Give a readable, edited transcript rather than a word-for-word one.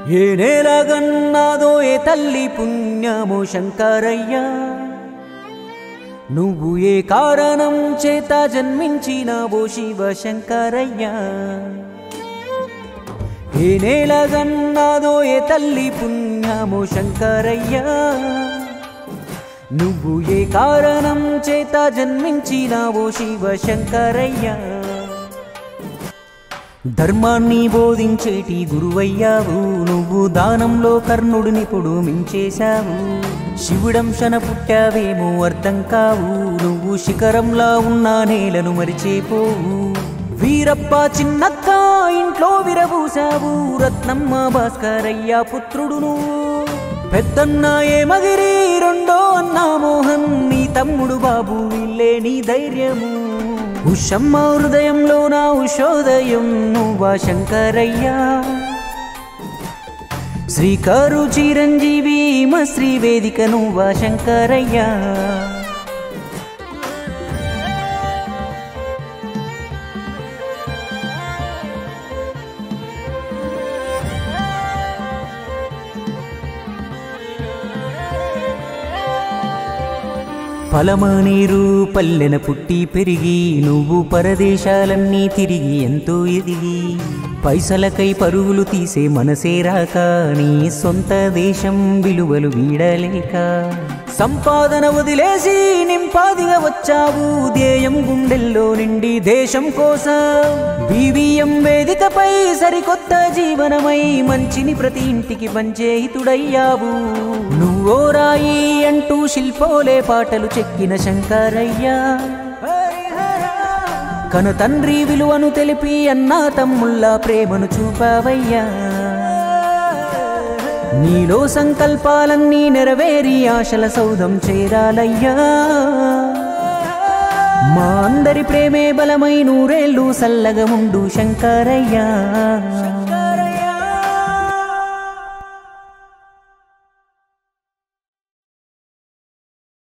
ఏ నేలగన్నాదో ఏ తల్లి పుణ్యమో శంకరయ్య నువ్వు ఏ కారణం చేత జన్మించినావో శివ శంకరయ్య ఏ నేలగన్నాదో ఏ తల్లి పుణ్యమో శంకరయ్య నువ్వు ఏ కారణం చేత జన్మించినావో శివ శంకరయ్య ధర్మాన్ని బోధించేటి గురువయ్యావు నువ్వు దానంలో కర్ణుడినిప్పుడు మించేశావు శివుడంశన పుట్టావేమో అర్థం కావు నువ్వు శిఖరంలా ఉన్న నేలను మరిచేపోవు వీరప్ప చిన్నక్క ఇంట్లో విరబూసావు రత్నమ్మ భాస్కరయ్య పుత్రుడు నువ్వు పెద్దన్న ఏమగిరి రెండో అన్న మోహన్ నీ తమ్ముడు బాబు వీళ్ళే నీ ధైర్యము ఉషమ్మ హృదయంలో నా ఉషోదయం నువ్వా శంకరయ్య శ్రీకారు చిరంజీవి మా శ్రీవేదిక నువ్వా శంకరయ్య పలమనీరు పల్లెన పుట్టి పెరిగి నువ్వు పరదేశాలన్నీ తిరిగి ఎంతో ఎదిగి పైసలకై పరుగులు తీసే మనసే రాక నీ సొంత దేశం విలువలు వీడలేక సంపాదన వదిలేసి నింపాదిగా వచ్చావు ధ్యేయం గుండెల్లో నిండి దేశం కోసం బీవీఎం వేదికపై సరికొత్త జీవనమై మంచిని ప్రతి ఇంటికి పంచే హితుడయ్యావు నువ్వో రాయి అంటూ శిల్పోలే పాటలు చెక్కిన శంకరయ్య కన తండ్రి విలువను తెలిపి అన్నా తమ్ముళ్ళ ప్రేమను చూపావయ్యా నీలో సంకల్పాలన్నీ నెరవేరి ఆశల సౌధం చేరాలయ్యా మా అందరి ప్రేమే బలమై నూరేళ్ళు సల్లగా ఉండు శంకరయ్య